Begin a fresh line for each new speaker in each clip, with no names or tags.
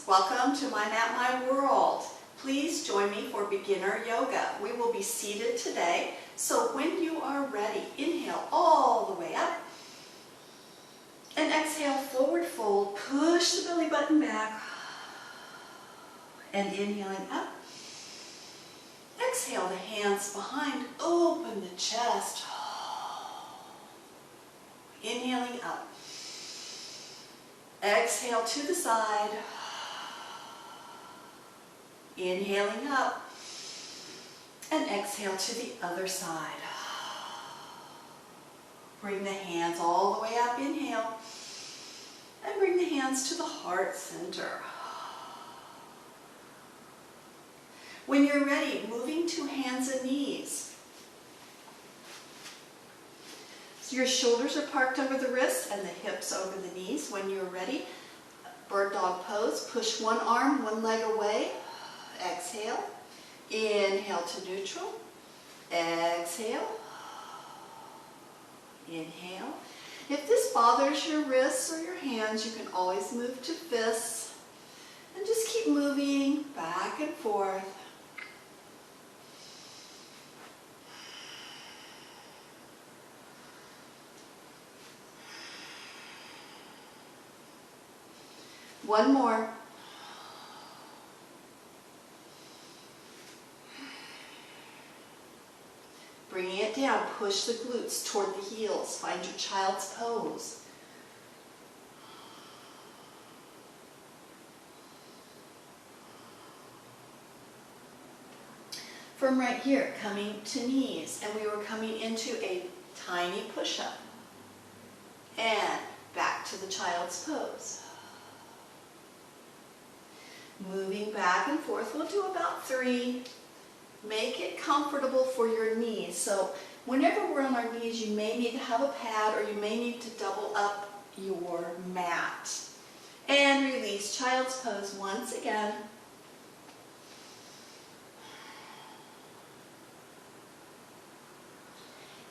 Welcome to My Mat, My World. Please join me for beginner yoga. We will be seated today, so when you are ready, inhale all the way up and exhale, forward fold, push the belly button back and inhaling up. Exhale the hands behind, open the chest. Inhaling up. Exhale to the side. Inhaling up. And exhale to the other side. Bring the hands all the way up, inhale. And bring the hands to the heart center. When you're ready, moving to hands and knees. So your shoulders are parked over the wrists and the hips over the knees. When you're ready, bird dog pose. Push one arm, one leg away. Exhale. Inhale to neutral. Exhale. Inhale. If this bothers your wrists or your hands, you can always move to fists. And just keep moving back and forth. One more. Bringing it down, push the glutes toward the heels. Find your child's pose. From right here, coming to knees, and we were coming into a tiny push-up. And back to the child's pose. Moving back and forth, we'll do about 3. Make it comfortable for your knees. So whenever we're on our knees, you may need to have a pad or you may need to double up your mat. And release child's pose once again.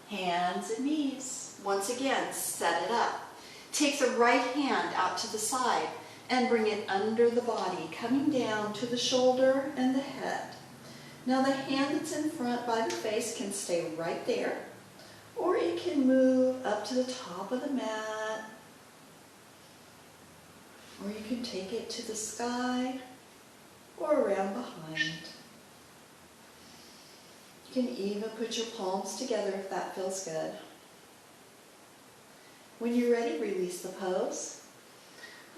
Hands and knees. Once again, set it up. Take the right hand out to the side and bring it under the body, coming down to the shoulder and the head. Now the hand that's in front by the face can stay right there, or it can move up to the top of the mat, or you can take it to the sky or around behind. You can even put your palms together if that feels good. When you're ready, release the pose.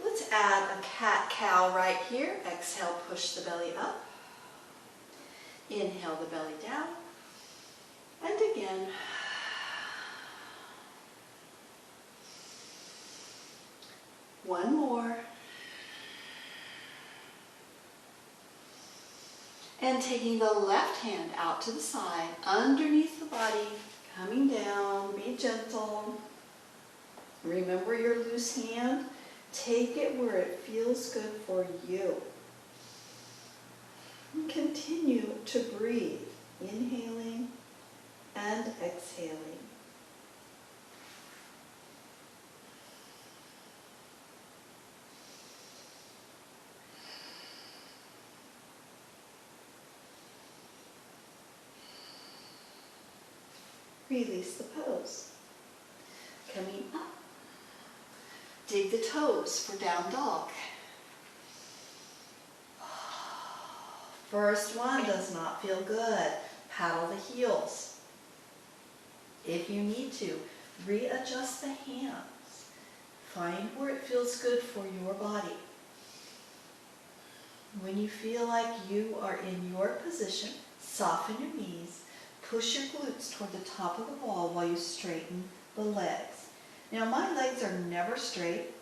Let's add a cat-cow right here. Exhale, push the belly up. Inhale the belly down. And again. One more. And taking the left hand out to the side, underneath the body, coming down, be gentle. Remember your loose hand. Take it where it feels good for you. And continue to breathe, inhaling and exhaling. Release the pose. Coming up. Dig the toes for down dog. First one does not feel good. Paddle the heels. If you need to, readjust the hands. Find where it feels good for your body. When you feel like you are in your position, soften your knees. Push your glutes toward the top of the wall while you straighten the legs. Now my legs are never straight.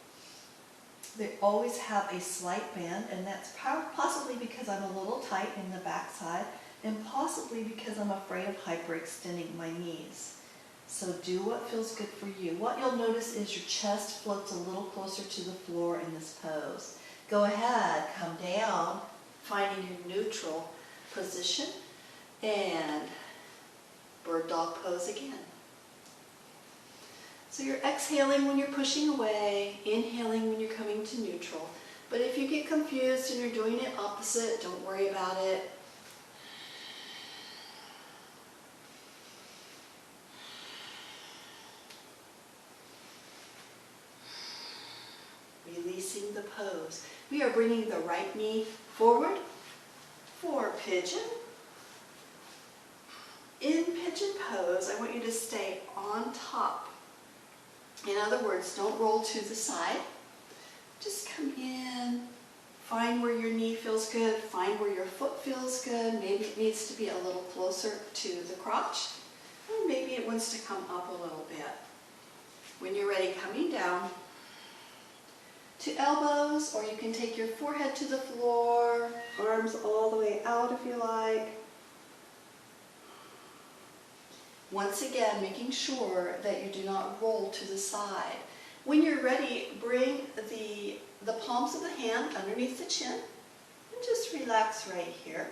They always have a slight bend, and that's possibly because I'm a little tight in the backside, and possibly because I'm afraid of hyperextending my knees. So do what feels good for you. What you'll notice is your chest floats a little closer to the floor in this pose. Go ahead, come down, finding your neutral position, and bird dog pose again. So you're exhaling when you're pushing away, inhaling when you're coming to neutral. But if you get confused and you're doing it opposite, don't worry about it. Releasing the pose. We are bringing the right knee forward for pigeon. In pigeon pose, I want you to stay on top. In other words, don't roll to the side. Just come in, find where your knee feels good, find where your foot feels good. Maybe it needs to be a little closer to the crotch, or maybe it wants to come up a little bit. When you're ready, coming down to elbows, or you can take your forehead to the floor, arms all the way out if you like. Once again, making sure that you do not roll to the side. When you're ready, bring the palms of the hand underneath the chin and just relax right here.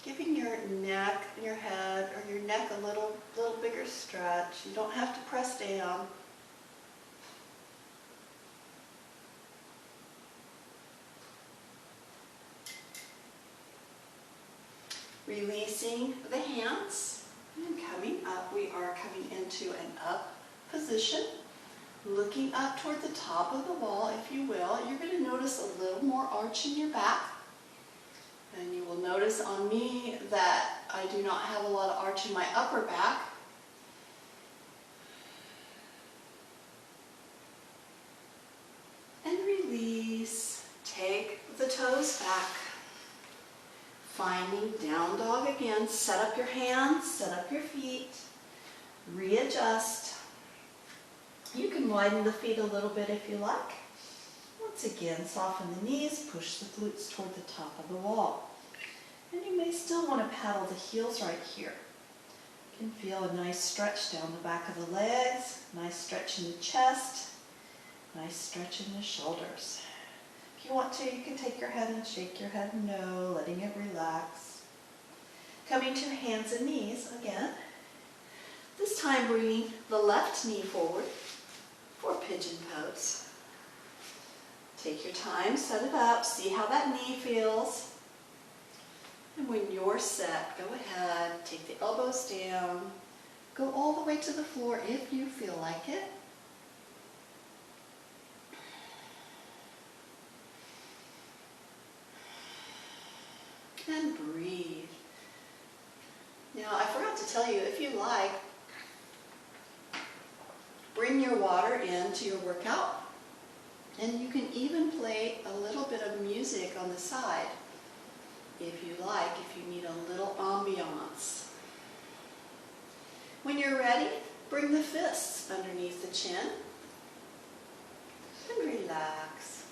Giving your neck, your head, or your neck a little bigger stretch. You don't have to press down. Releasing the hands and coming up. We are coming into an up position, looking up toward the top of the wall, if you will. You're going to notice a little more arch in your back. And you will notice on me that I do not have a lot of arch in my upper back. And release. Take the toes back. Finding down dog again. Set up your hands, set up your feet. Readjust. You can widen the feet a little bit if you like. Once again, soften the knees, push the glutes toward the top of the wall. And you may still want to paddle the heels right here. You can feel a nice stretch down the back of the legs, nice stretch in the chest, nice stretch in the shoulders. If you want to, you can take your head and shake your head no, letting it relax. Coming to hands and knees again. This time bringing the left knee forward for pigeon pose. Take your time, set it up, see how that knee feels. And when you're set, go ahead, take the elbows down, go all the way to the floor if you feel like it. And breathe. Now, I forgot to tell you, if you like, bring your water into your workout. And you can even play a little bit of music on the side, if you like, if you need a little ambiance. When you're ready, bring the fists underneath the chin and relax.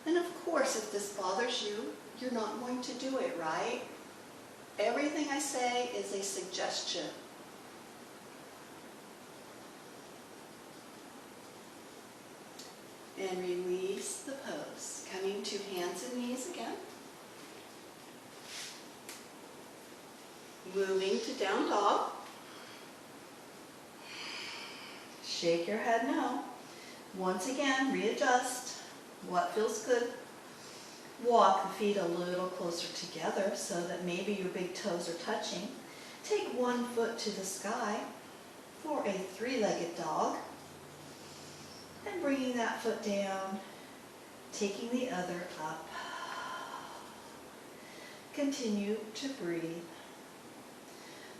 And of course, if this bothers you, you're not going to do it, right? Everything I say is a suggestion. And release the pose. Coming to hands and knees again. Moving to down dog. Shake your head no. Once again, readjust. What feels good? Walk the feet a little closer together so that maybe your big toes are touching. Take one foot to the sky for a three-legged dog. And bringing that foot down, taking the other up. Continue to breathe.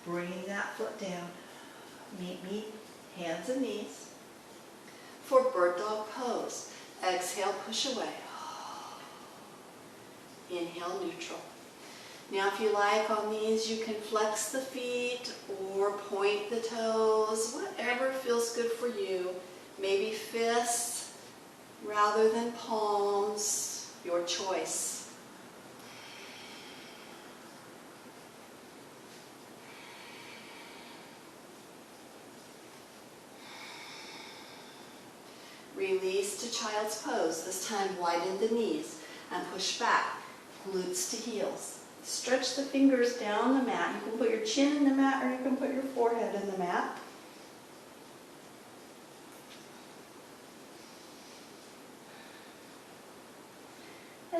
Bringing that foot down. Meet, hands and knees. For bird dog pose, exhale, push away. Inhale, neutral. Now if you like on these, you can flex the feet or point the toes, whatever feels good for you. Maybe fists rather than palms, your choice. Release to child's pose. This time widen the knees and push back, glutes to heels. Stretch the fingers down the mat. You can put your chin in the mat or you can put your forehead in the mat.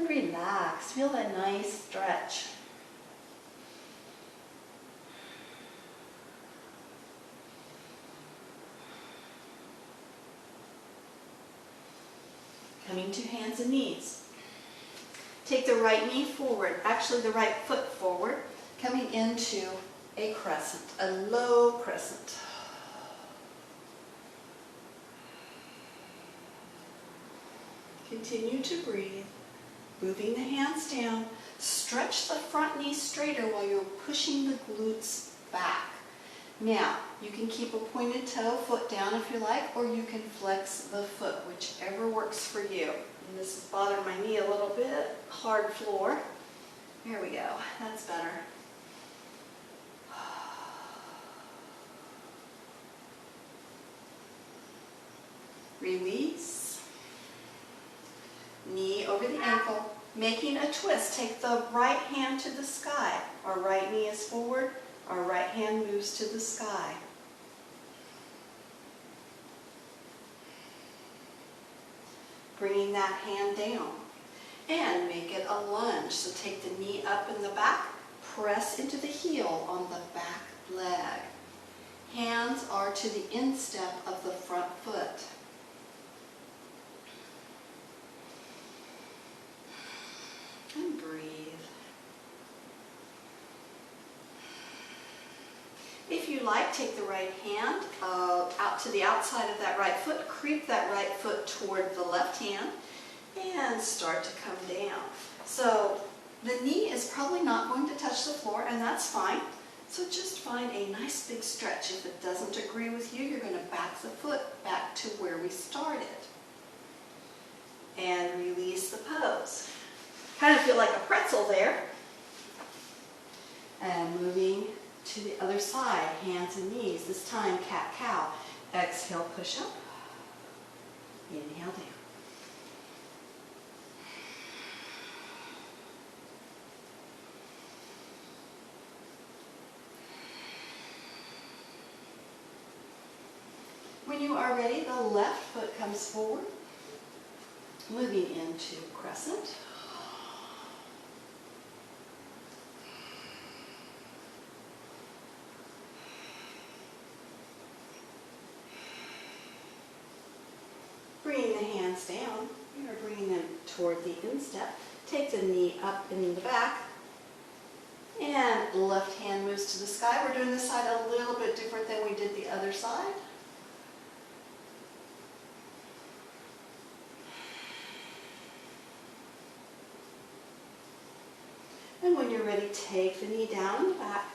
relax. Feel that nice stretch. Coming to hands and knees. Take the right knee forward, actually the right foot forward, coming into a crescent, a low crescent. Continue to breathe, moving the hands down. Stretch the front knee straighter while you're pushing the glutes back. Now, you can keep a pointed toe, foot down if you like, or you can flex the foot, whichever works for you. And this is bothering my knee a little bit. Hard floor. Here we go. That's better. Release. Knee over the ankle. Making a twist. Take the right hand to the sky. Our right knee is forward. Our right hand moves to the sky. Bringing that hand down. And make it a lunge. So take the knee up in the back. Press into the heel on the back leg. Hands are to the instep of the front foot. And breathe. If you like, take the right hand out to the outside of that right foot, creep that right foot toward the left hand, and start to come down. So the knee is probably not going to touch the floor, and that's fine. So just find a nice big stretch. If it doesn't agree with you, you're going to back the foot back to where we started. And release the pose. Kind of feel like a pretzel there. And moving to the other side, hands and knees. This time, cat-cow. Exhale, push up. Inhale down. When you are ready, the left foot comes forward, moving into crescent. Bringing the hands down, you're bringing them toward the instep. Take the knee up in the back, and left hand moves to the sky. We're doing this side a little bit different than we did the other side. And when you're ready, take the knee down in the back,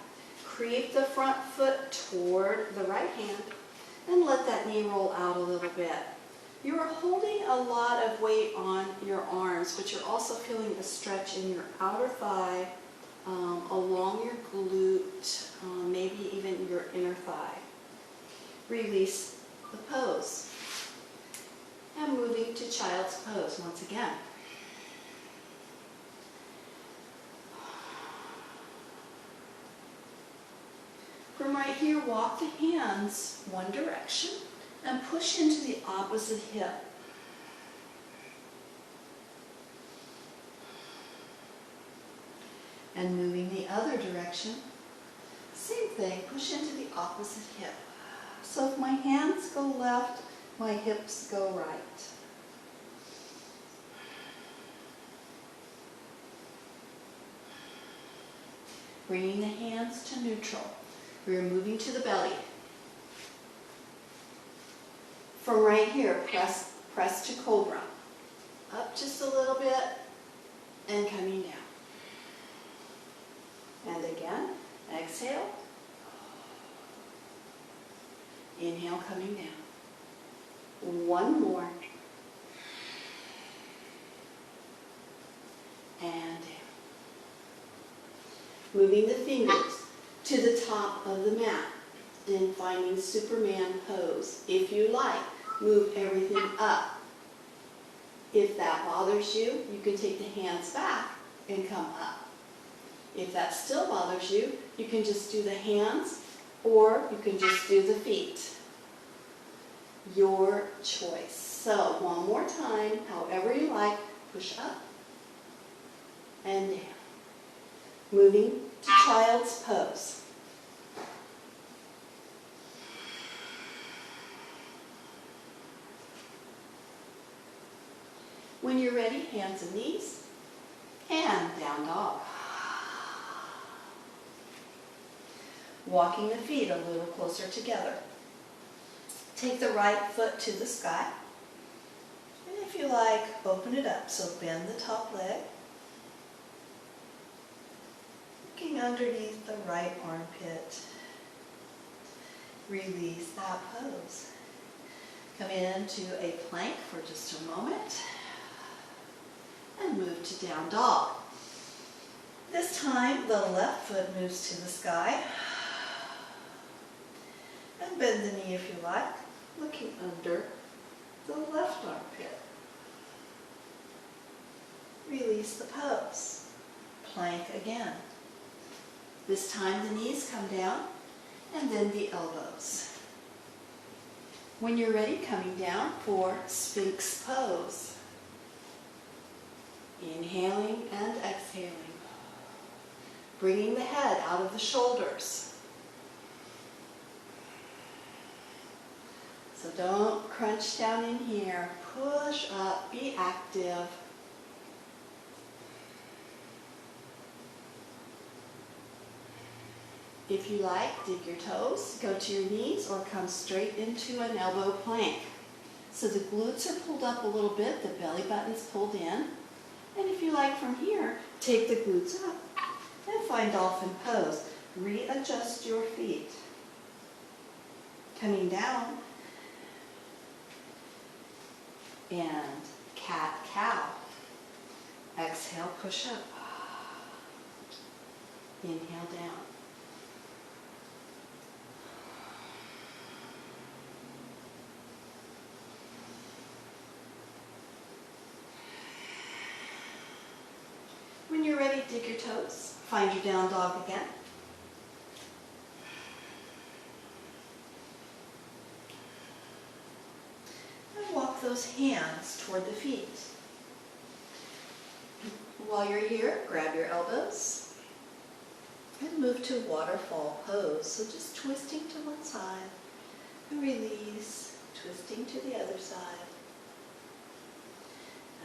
creep the front foot toward the right hand, and let that knee roll out a little bit. You are holding a lot of weight on your arms, but you're also feeling a stretch in your outer thigh, along your glute, maybe even your inner thigh. Release the pose. And moving to child's pose once again. From right here, walk the hands one direction and push into the opposite hip. And moving the other direction, same thing, push into the opposite hip. So if my hands go left, my hips go right. Bringing the hands to neutral. We are moving to the belly. From right here, press to cobra. Up just a little bit and coming down. And again, exhale. Inhale, coming down. One more. And down. Moving the fingers to the top of the mat and finding Superman pose. If you like, move everything up. If that bothers you, you can take the hands back and come up. If that still bothers you, you can just do the hands or you can just do the feet. Your choice. So one more time, however you like, push up and down. Moving to child's pose. When you're ready, hands and knees, and down dog. Walking the feet a little closer together. Take the right foot to the sky. And if you like, open it up. So bend the top leg. Looking underneath the right armpit. Release that pose. Come into a plank for just a moment. And move to down dog. This time, the left foot moves to the sky. And bend the knee if you like, looking under the left armpit. Release the pose. Plank again. This time the knees come down and then the elbows. When you're ready, coming down for Sphinx pose. Inhaling and exhaling. Bringing the head out of the shoulders. So don't crunch down in here. Push up, be active. If you like, dig your toes, go to your knees, or come straight into an elbow plank. So the glutes are pulled up a little bit, the belly button's pulled in. And if you like from here, take the glutes up and find dolphin pose. Readjust your feet. Coming down. And cat-cow. Exhale, push up. Inhale down. When you're ready, dig your toes. Find your down dog again. And walk those hands toward the feet. While you're here, grab your elbows and move to waterfall pose. So just twisting to one side and release, twisting to the other side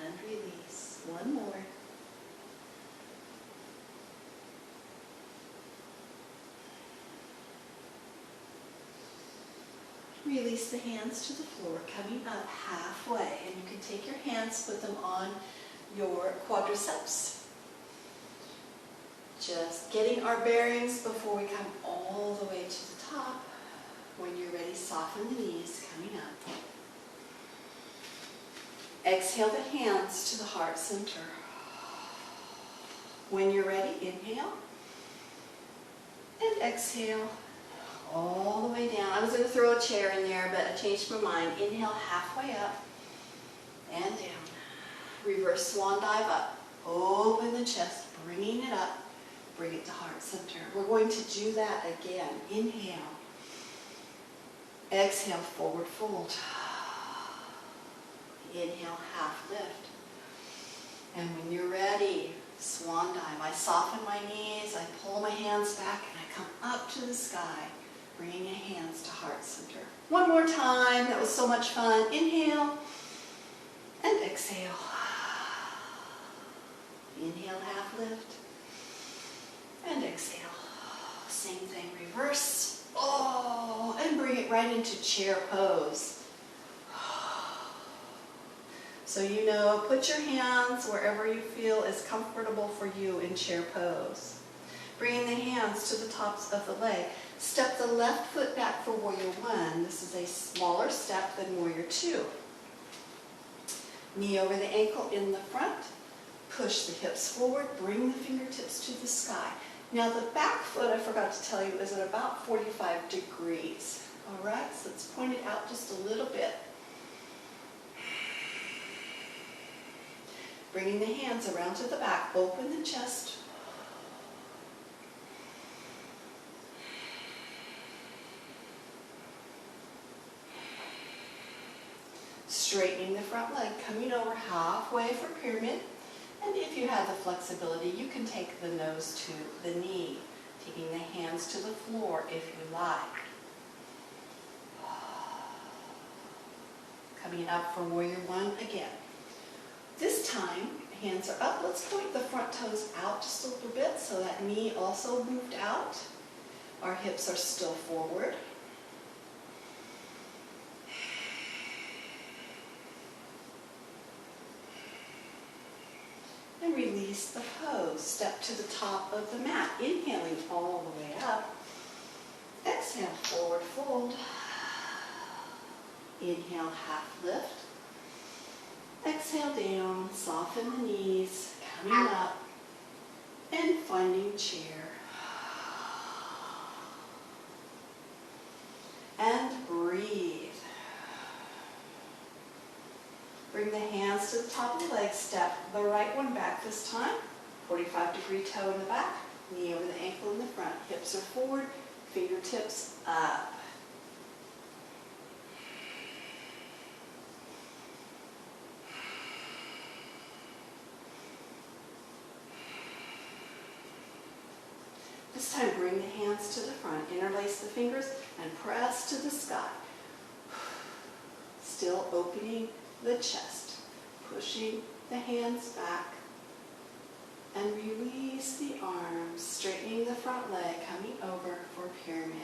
and release. One more. Release the hands to the floor, coming up halfway. And you can take your hands, put them on your quadriceps. Just getting our bearings before we come all the way to the top. When you're ready, soften the knees, coming up. Exhale the hands to the heart center. When you're ready, inhale. And exhale. All the way down. I was going to throw a chair in there, but I changed my mind. Inhale halfway up and down. Reverse swan dive up. Open the chest, bringing it up. Bring it to heart center. We're going to do that again. Inhale. Exhale, forward fold. Inhale, half lift. And when you're ready, swan dive. I soften my knees, I pull my hands back, and I come up to the sky. Bringing your hands to heart center. One more time. That was so much fun. Inhale and exhale. Inhale, half lift. And exhale. Same thing, reverse. Oh, and bring it right into chair pose. So you know, put your hands wherever you feel is comfortable for you in chair pose. Bringing the hands to the tops of the leg. Step the left foot back for warrior one. This is a smaller step than warrior two. Knee over the ankle in the front. Push the hips forward. Bring the fingertips to the sky. Now the back foot, I forgot to tell you, is at about 45 degrees. All right, so it's pointed out just a little bit. Bringing the hands around to the back. Open the chest. Straightening the front leg, coming over halfway for pyramid.
And if you have the flexibility, you can take the nose to the knee, taking the hands to the floor if you like. Coming up for warrior one again. This time, hands are up. Let's point the front toes out just a little bit so that knee also moved out. Our hips are still forward. And release the pose. Step to the top of the mat, inhaling all the way up. Exhale, forward fold. Inhale, half lift. Exhale down, soften the knees, coming up, and finding chair. And breathe. Bring the hands to the top of the legs. Step the right one back this time. 45-degree toe in the back, knee over the ankle in the front. Hips are forward, fingertips up. This time, bring the hands to the front, interlace the fingers, and press to the sky. Still opening the chest, pushing the hands back, and release the arms, straightening the front leg, coming over for pyramid.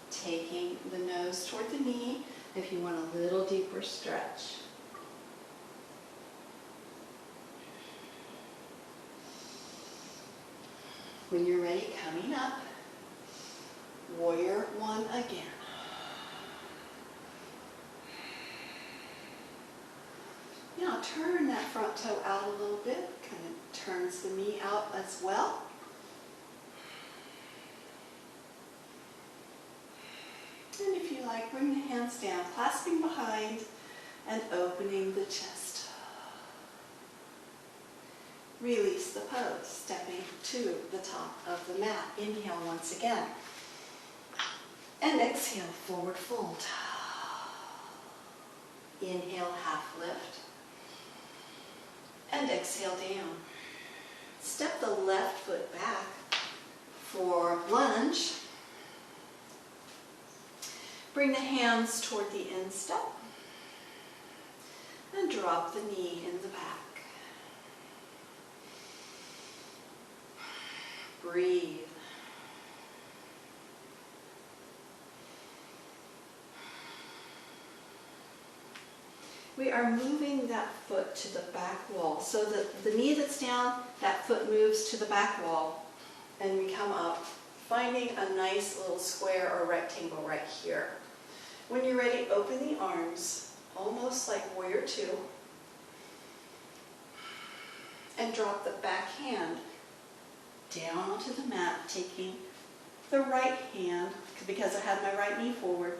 Taking the nose toward the knee if you want a little deeper stretch. When you're ready, coming up, warrior one again. Now turn that front toe out a little bit, kind of turns the knee out as well. And if you like, bring the hands down, clasping behind and opening the chest. Release the pose, stepping to the top of the mat. Inhale once again. And exhale, forward fold. Inhale, half lift. And exhale down. Step the left foot back for lunge. Bring the hands toward the instep. And drop the knee in the back. Breathe. We are moving that foot to the back wall. So that the knee that's down, that foot moves to the back wall. And we come up, finding a nice little square or rectangle right here. When you're ready, open the arms, almost like warrior two. And drop the back hand down onto the mat, taking the right hand, because I had my right knee forward,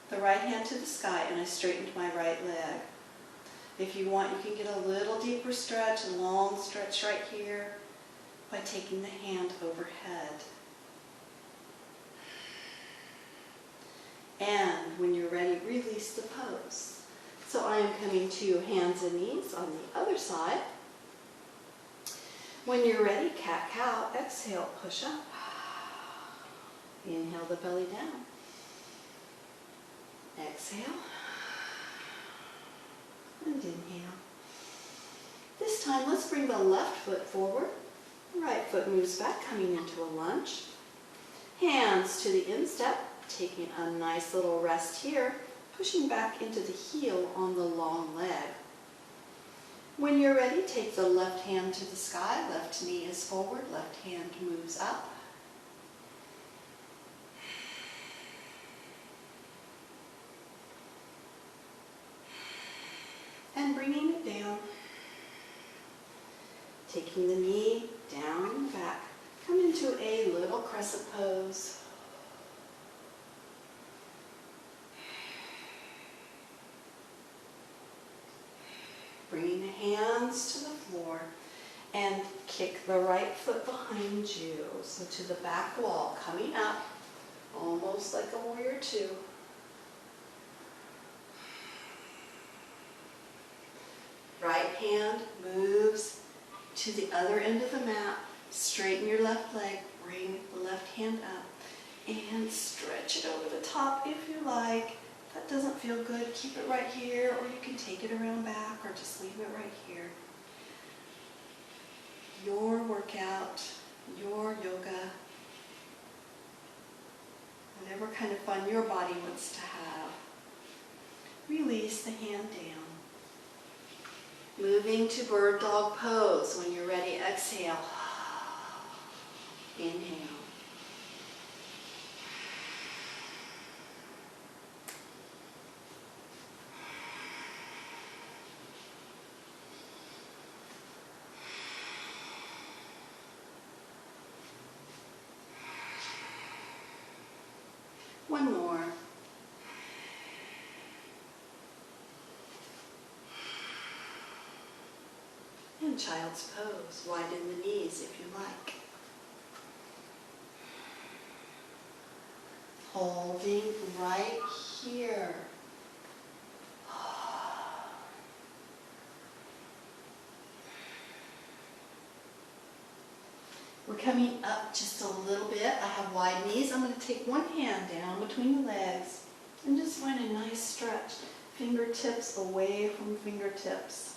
the right hand to the sky, and I straightened my right leg. If you want, you can get a little deeper stretch, a long stretch right here, by taking the hand overhead. And when you're ready, release the pose. So I am coming to hands and knees on the other side. When you're ready, cat-cow, exhale, push up. Inhale the belly down. Exhale. And inhale. This time, let's bring the left foot forward. Right foot moves back, coming into a lunge. Hands to the instep, taking a nice little rest here, pushing back into the heel on the long leg. When you're ready, take the left hand to the sky, left knee is forward, left hand moves up. And bringing it down, taking the knee down and back, come into a little crescent pose. Bringing the hands to the floor and kick the right foot behind you. So to the back wall, coming up, almost like a warrior two. Right hand moves to the other end of the mat. Straighten your left leg, bring the left hand up, and stretch it over the top if you like. If that doesn't feel good, keep it right here, or you can take it around back, or just leave it right here. Your workout, your yoga, whatever kind of fun your body wants to have. Release the hand down. Moving to bird dog pose. When you're ready, exhale. Inhale. One more. And child's pose. Widen the knees if you like. Holding right here. We're coming up just a little bit. I have wide knees. I'm going to take one hand down between the legs and just find a nice stretch. Fingertips away from fingertips.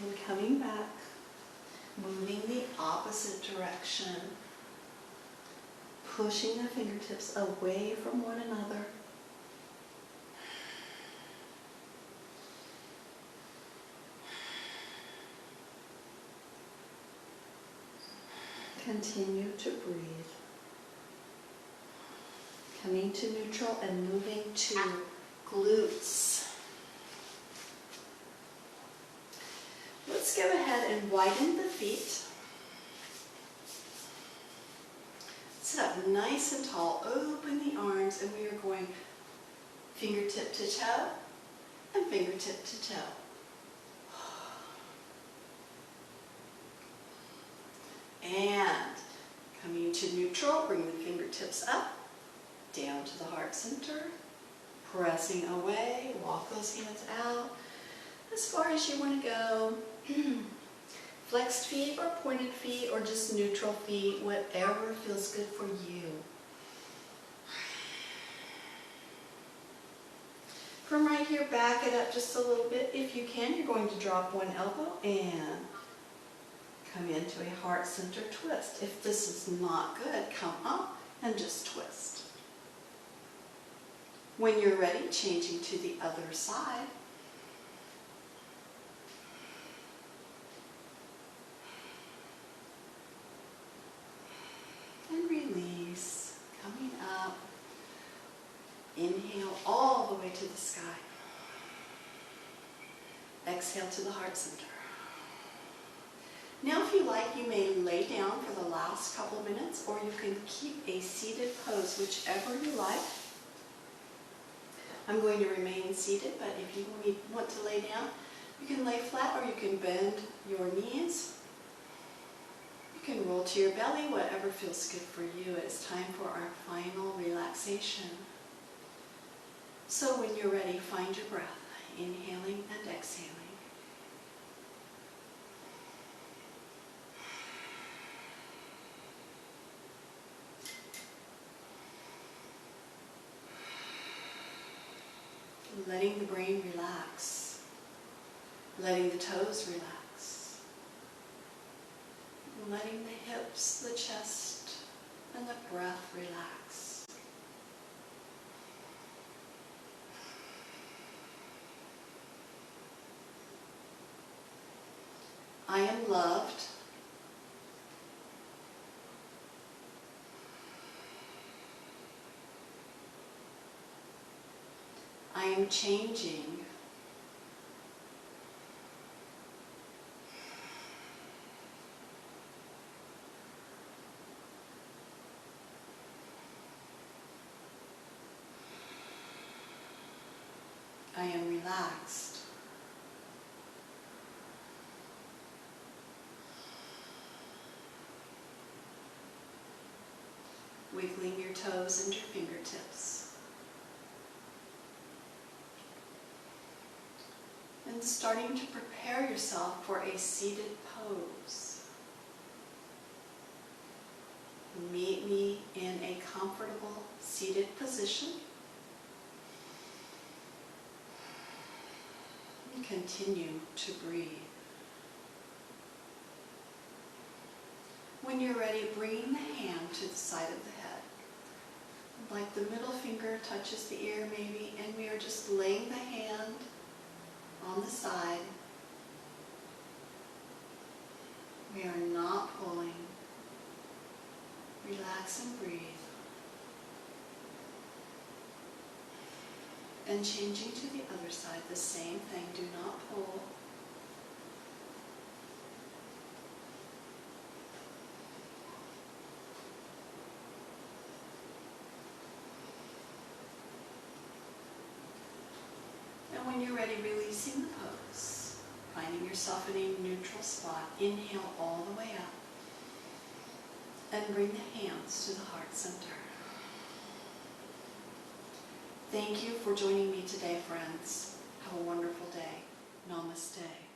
And coming back, moving the opposite direction, pushing the fingertips away from one another. Continue to breathe. Coming to neutral and moving to glutes. Let's go ahead and widen the feet. Sit up nice and tall. Open the arms, and we are going fingertip to toe and fingertip to toe. And coming to neutral, bring the fingertips up, down to the heart center, pressing away, walk those hands out as far as you want to go. Flexed feet or pointed feet or just neutral feet, whatever feels good for you. From right here, back it up just a little bit. If you can, you're going to drop one elbow and come into a heart center twist. If this is not good, come up and just twist. When you're ready, changing to the other side. And release, coming up. Inhale all the way to the sky. Exhale to the heart center. Now if you like, you may lay down for the last couple of minutes, or you can keep a seated pose, whichever you like. I'm going to remain seated, but if you want to lay down, you can lay flat or you can bend your knees. You can roll to your belly, whatever feels good for you. It's time for our final relaxation. So when you're ready, find your breath, inhaling and exhaling. Letting the brain relax, letting the toes relax, letting the hips, the chest, and the breath relax. I am loved. I am changing. I am relaxed. wiggling your toes and your fingertips. And starting to prepare yourself for a seated pose. Meet me in a comfortable seated position. And continue to breathe. When you're ready, bring the hand to the side of the head. Like the middle finger touches the ear maybe, and we are just laying the hand on the side. We are not pulling. Relax and breathe. And changing to the other side, the same thing. Do not pull. And when you're ready, releasing the pose, finding yourself in a neutral spot. Inhale all the way up. And bring the hands to the heart center. Thank you for joining me today, friends. Have a wonderful day. Namaste.